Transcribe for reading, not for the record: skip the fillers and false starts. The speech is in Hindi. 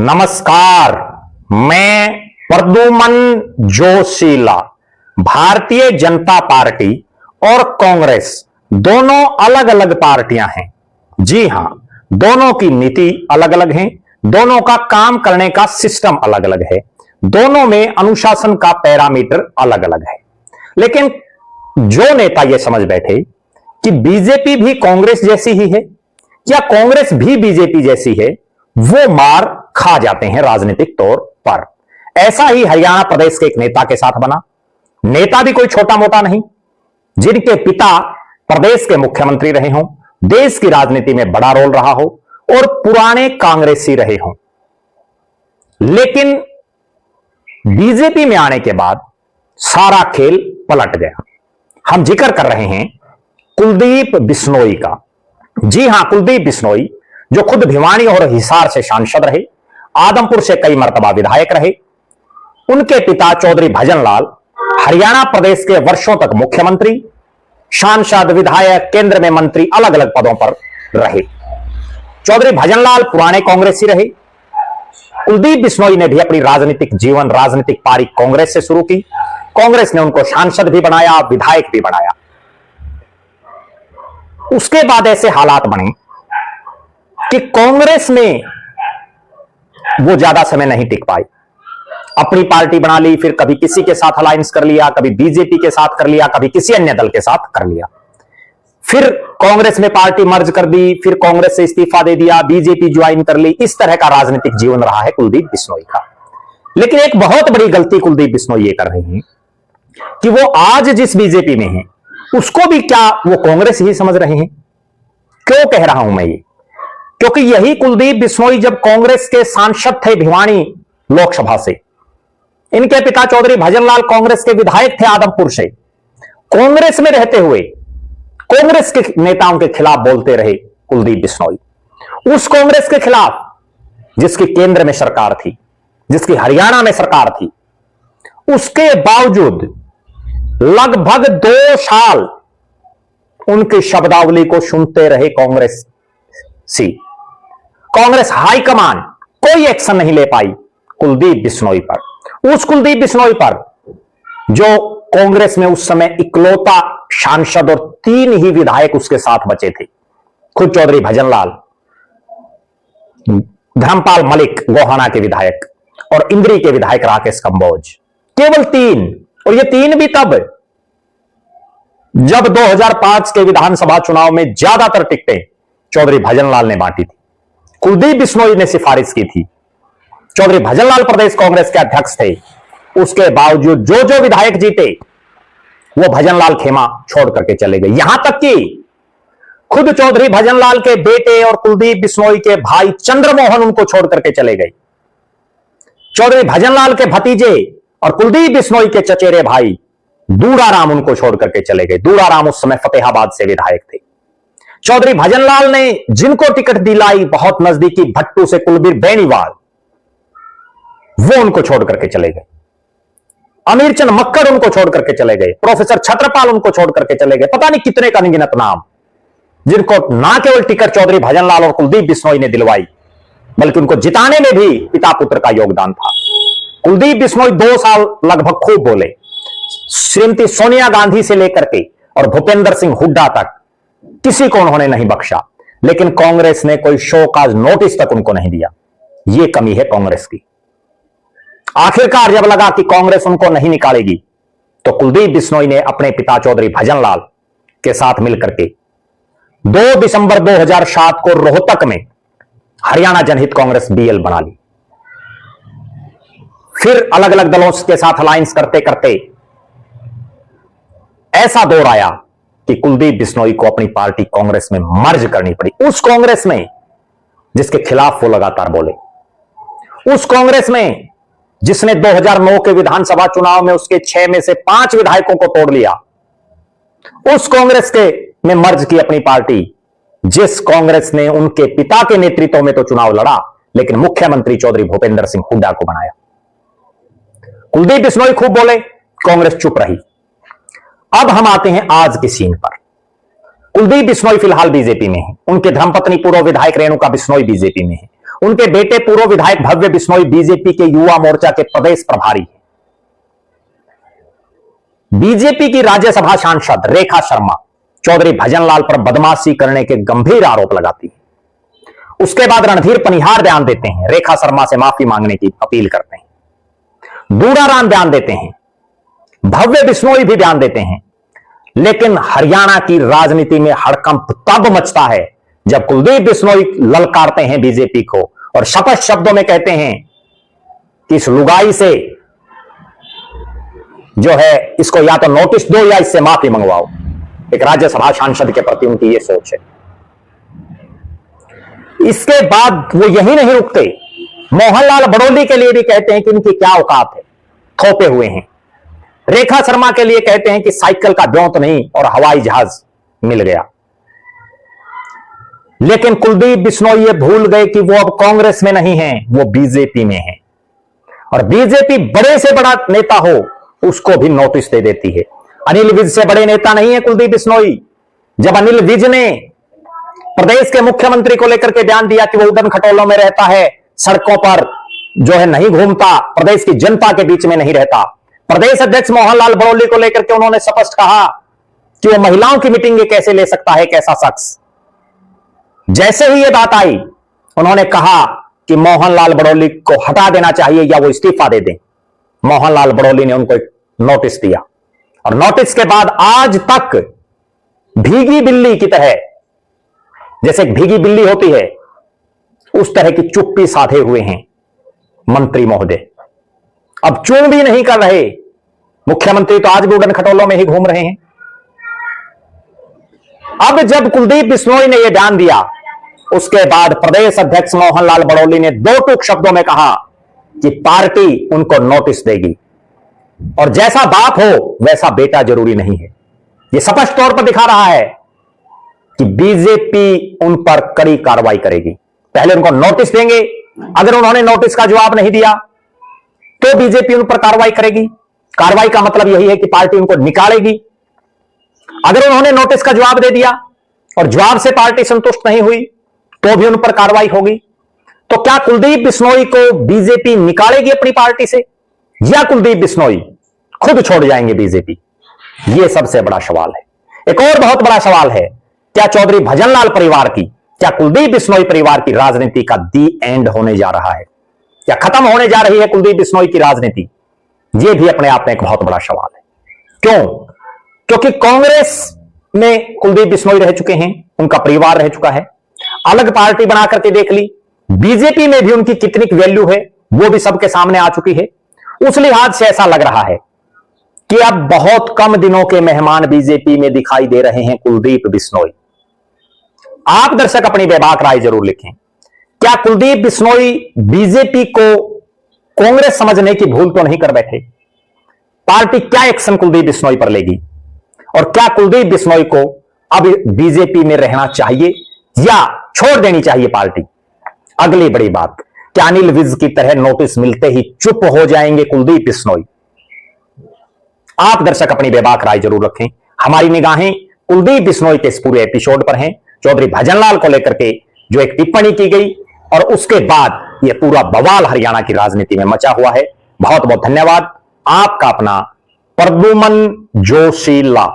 नमस्कार, मैं प्रद्युमन जोशीला। भारतीय जनता पार्टी और कांग्रेस दोनों अलग अलग पार्टियां हैं। जी हां, दोनों की नीति अलग अलग है, दोनों का काम करने का सिस्टम अलग अलग है, दोनों में अनुशासन का पैरामीटर अलग अलग है। लेकिन जो नेता यह समझ बैठे कि बीजेपी भी कांग्रेस जैसी ही है या कांग्रेस भी बीजेपी जैसी है, वो मार खा जाते हैं राजनीतिक तौर पर। ऐसा ही हरियाणा प्रदेश के एक नेता के साथ बना। नेता भी कोई छोटा मोटा नहीं, जिनके पिता प्रदेश के मुख्यमंत्री रहे हों, देश की राजनीति में बड़ा रोल रहा हो और पुराने कांग्रेसी रहे हों। लेकिन बीजेपी में आने के बाद सारा खेल पलट गया। हम जिक्र कर रहे हैं कुलदीप बिश्नोई का। जी हां, कुलदीप बिश्नोई जो खुद भिवानी और हिसार से सांसद रहे, आदमपुर से कई मर्तबा विधायक रहे। उनके पिता चौधरी भजनलाल हरियाणा प्रदेश के वर्षों तक मुख्यमंत्री, सांसद, विधायक, केंद्र में मंत्री, अलग अलग पदों पर रहे। चौधरी भजनलाल पुराने कांग्रेसी रहे। कुलदीप बिश्नोई ने भी अपनी राजनीतिक जीवन, राजनीतिक पारी कांग्रेस से शुरू की। कांग्रेस ने उनको सांसद भी बनाया, विधायक भी बनाया। उसके बाद ऐसे हालात बने कि कांग्रेस में वो ज्यादा समय नहीं टिक पाई। अपनी पार्टी बना ली, फिर कभी किसी के साथ अलायंस कर लिया, कभी बीजेपी के साथ कर लिया, कभी किसी अन्य दल के साथ कर लिया। फिर कांग्रेस में पार्टी मर्ज कर दी, फिर कांग्रेस से इस्तीफा दे दिया, बीजेपी ज्वाइन कर ली। इस तरह का राजनीतिक जीवन रहा है कुलदीप बिश्नोई का। लेकिन एक बहुत बड़ी गलती कुलदीप बिश्नोई ये कर रहे हैं कि वो आज जिस बीजेपी में है उसको भी क्या वो कांग्रेस ही समझ रहे हैं। क्यों कह रहा हूं मैं ये? क्योंकि यही कुलदीप बिश्नोई जब कांग्रेस के सांसद थे भिवानी लोकसभा से, इनके पिता चौधरी भजनलाल कांग्रेस के विधायक थे आदमपुर से, कांग्रेस में रहते हुए कांग्रेस के नेताओं के खिलाफ बोलते रहे कुलदीप बिश्नोई। उस कांग्रेस के खिलाफ जिसकी केंद्र में सरकार थी, जिसकी हरियाणा में सरकार थी, उसके बावजूद लगभग 2 साल उनकी शब्दावली को सुनते रहे कांग्रेस सी। कांग्रेस हाईकमान कोई एक्शन नहीं ले पाई कुलदीप बिश्नोई पर। उस कुलदीप बिश्नोई पर जो कांग्रेस में उस समय इकलौता सांसद और 3 ही विधायक उसके साथ बचे थे, खुद चौधरी भजनलाल, धर्मपाल मलिक गोहाना के विधायक और इंद्री के विधायक राकेश कंबोज, केवल 3। और ये 3 भी तब जब 2005 के विधानसभा चुनाव में ज्यादातर टिकटें चौधरी भजनलाल ने बांटी थी, कुलदीप बिश्नोई ने सिफारिश की थी। चौधरी भजनलाल प्रदेश कांग्रेस के अध्यक्ष थे। उसके बावजूद जो जो विधायक जीते वो भजनलाल खेमा छोड़ करके चले गए। यहां तक कि खुद चौधरी भजनलाल के बेटे और कुलदीप बिश्नोई के भाई चंद्रमोहन उनको छोड़ करके चले गए। चौधरी भजनलाल के भतीजे और कुलदीप बिश्नोई के चचेरे भाई दूराराम उनको छोड़ करके चले गए। दूराराम उस समय फतेहाबाद से विधायक थे। चौधरी भजनलाल ने जिनको टिकट दिलाई, बहुत नजदीकी भट्टू से कुलबीर बेनीवाल, वो उनको छोड़ करके चले गए। अमीरचंद मक्कड़ उनको छोड़ करके चले गए। प्रोफेसर छत्रपाल उनको छोड़ करके चले गए। पता नहीं कितने का अनगिनत नाम, जिनको ना केवल टिकट चौधरी भजनलाल और कुलदीप बिश्नोई ने दिलवाई, बल्कि उनको जिताने में भी पिता पुत्र का योगदान था। कुलदीप बिश्नोई 2 साल लगभग खूब बोले। श्रीमती सोनिया गांधी से लेकर के और भूपेंद्र सिंह हुड्डा तक किसी को उन्होंने नहीं बख्शा। लेकिन कांग्रेस ने कोई शो काज नोटिस तक उनको नहीं दिया। यह कमी है कांग्रेस की। आखिरकार जब लगा कि कांग्रेस उनको नहीं निकालेगी, तो कुलदीप बिश्नोई ने अपने पिता चौधरी भजनलाल के साथ मिलकर के 2 दिसंबर 2007 को रोहतक में हरियाणा जनहित कांग्रेस बीएल बना ली। फिर अलग अलग दलों के साथ अलायंस करते करते ऐसा दौर आया कि कुलदीप बिश्नोई को अपनी पार्टी कांग्रेस में मर्ज करनी पड़ी। उस कांग्रेस में जिसके खिलाफ वो लगातार बोले, उस कांग्रेस में जिसने 2009 के विधानसभा चुनाव में उसके 6 में से 5 विधायकों को तोड़ लिया, उस कांग्रेस के में मर्ज की अपनी पार्टी, जिस कांग्रेस ने उनके पिता के नेतृत्व में तो चुनाव लड़ा, लेकिन मुख्यमंत्री चौधरी भूपेंद्र सिंह हुड्डा को बनाया। कुलदीप बिश्नोई खूब बोले, कांग्रेस चुप रही। अब हम आते हैं आज के सीन पर। कुलदीप बिश्नोई फिलहाल बीजेपी में है। उनके धर्मपत्नी पूर्व विधायक रेणुका बिश्नोई बीजेपी में है। उनके बेटे पूर्व विधायक भव्य बिश्नोई बीजेपी के युवा मोर्चा के प्रदेश प्रभारी हैं। बीजेपी की राज्यसभा सांसद रेखा शर्मा चौधरी भजनलाल पर बदमाशी करने के गंभीर आरोप लगाती है। उसके बाद रणधीर पनिहार बयान देते हैं, रेखा शर्मा से माफी मांगने की अपील करते हैं। दूराराम बयान देते हैं, भव्य बिश्नोई भी बयान देते हैं। लेकिन हरियाणा की राजनीति में हड़कंप तब मचता है जब कुलदीप बिश्नोई ललकारते हैं बीजेपी को और स्पष्ट शब्दों में कहते हैं कि इस लुगाई से जो है इसको या तो नोटिस दो या इससे माफी मंगवाओ। एक राज्यसभा सांसद के प्रति उनकी यह सोच है। इसके बाद वो यही नहीं रुकते, मोहनलाल बड़ौली के लिए भी कहते हैं कि इनकी क्या औकात है, थोपे हुए हैं। रेखा शर्मा के लिए कहते हैं कि साइकिल का ब्योंत नहीं और हवाई जहाज मिल गया। लेकिन कुलदीप बिश्नोई ये भूल गए कि वो अब कांग्रेस में नहीं है, वो बीजेपी में है। और बीजेपी बड़े से बड़ा नेता हो उसको भी नोटिस दे देती है। अनिल विज से बड़े नेता नहीं है कुलदीप बिश्नोई। जब अनिल विज ने प्रदेश के मुख्यमंत्री को लेकर के बयान दिया कि वो उड़न खटोलों में रहता है, सड़कों पर जो है नहीं घूमता, प्रदेश की जनता के बीच में नहीं रहता, प्रदेश अध्यक्ष मोहनलाल बड़ौली को लेकर के उन्होंने स्पष्ट कहा कि वो महिलाओं की मीटिंग कैसे ले सकता है, कैसा शख्स। जैसे ही ये बात आई उन्होंने कहा कि मोहनलाल बड़ौली को हटा देना चाहिए या वो इस्तीफा दे दें। मोहनलाल बड़ौली ने उनको एक नोटिस दिया और नोटिस के बाद आज तक भीगी बिल्ली की तरह, जैसे एक भीगी बिल्ली होती है उस तरह की चुप्पी साधे हुए हैं मंत्री महोदय। अब चूं भी नहीं कर रहे। मुख्यमंत्री तो आज भी उड़न खटोलों में ही घूम रहे हैं। अब जब कुलदीप बिश्नोई ने यह बयान दिया उसके बाद प्रदेश अध्यक्ष मोहनलाल बड़ौली ने दो टूक शब्दों में कहा कि पार्टी उनको नोटिस देगी और जैसा बाप हो वैसा बेटा जरूरी नहीं है। यह स्पष्ट तौर पर दिखा रहा है कि बीजेपी उन पर कड़ी कार्रवाई करेगी। पहले उनको नोटिस देंगे, अगर उन्होंने नोटिस का जवाब नहीं दिया तो बीजेपी उन पर कार्रवाई करेगी। कार्रवाई का मतलब यही है कि पार्टी उनको निकालेगी। अगर उन्होंने नोटिस का जवाब दे दिया और जवाब से पार्टी संतुष्ट नहीं हुई तो भी उन पर कार्रवाई होगी। तो क्या कुलदीप बिश्नोई को बीजेपी निकालेगी अपनी पार्टी से या कुलदीप बिश्नोई खुद छोड़ जाएंगे बीजेपी? यह सबसे बड़ा सवाल है। एक और बहुत बड़ा सवाल है, क्या चौधरी भजनलाल परिवार की, क्या कुलदीप बिश्नोई परिवार की राजनीति का दी एंड होने जा रहा है? क्या खत्म होने जा रही है कुलदीप बिश्नोई की राजनीति? यह भी अपने आप में एक बहुत बड़ा सवाल है। क्यों? क्योंकि कांग्रेस में कुलदीप बिश्नोई रह चुके हैं, उनका परिवार रह चुका है, अलग पार्टी बना करके देख ली, बीजेपी में भी उनकी कितनी वैल्यू है वो भी सबके सामने आ चुकी है। उस लिहाज से ऐसा लग रहा है कि अब बहुत कम दिनों के मेहमान बीजेपी में दिखाई दे रहे हैं कुलदीप बिश्नोई। आप दर्शक अपनी बेबाक राय जरूर लिखें। क्या कुलदीप बिश्नोई बीजेपी को कांग्रेस समझने की भूल तो नहीं कर बैठे? पार्टी क्या एक्शन कुलदीप बिश्नोई पर लेगी और क्या कुलदीप बिश्नोई को अब बीजेपी में रहना चाहिए या छोड़ देनी चाहिए पार्टी? अगली बड़ी बात, क्या अनिल विज की तरह नोटिस मिलते ही चुप हो जाएंगे कुलदीप बिश्नोई? आप दर्शक अपनी बेबाक राय जरूर रखें। हमारी निगाहें कुलदीप बिश्नोई के इस पूरे एपिसोड पर हैं। चौधरी भजनलाल को लेकर के जो एक टिप्पणी की गई और उसके बाद यह पूरा बवाल हरियाणा की राजनीति में मचा हुआ है। बहुत बहुत धन्यवाद। आपका अपना प्रद्युमन जोशीला।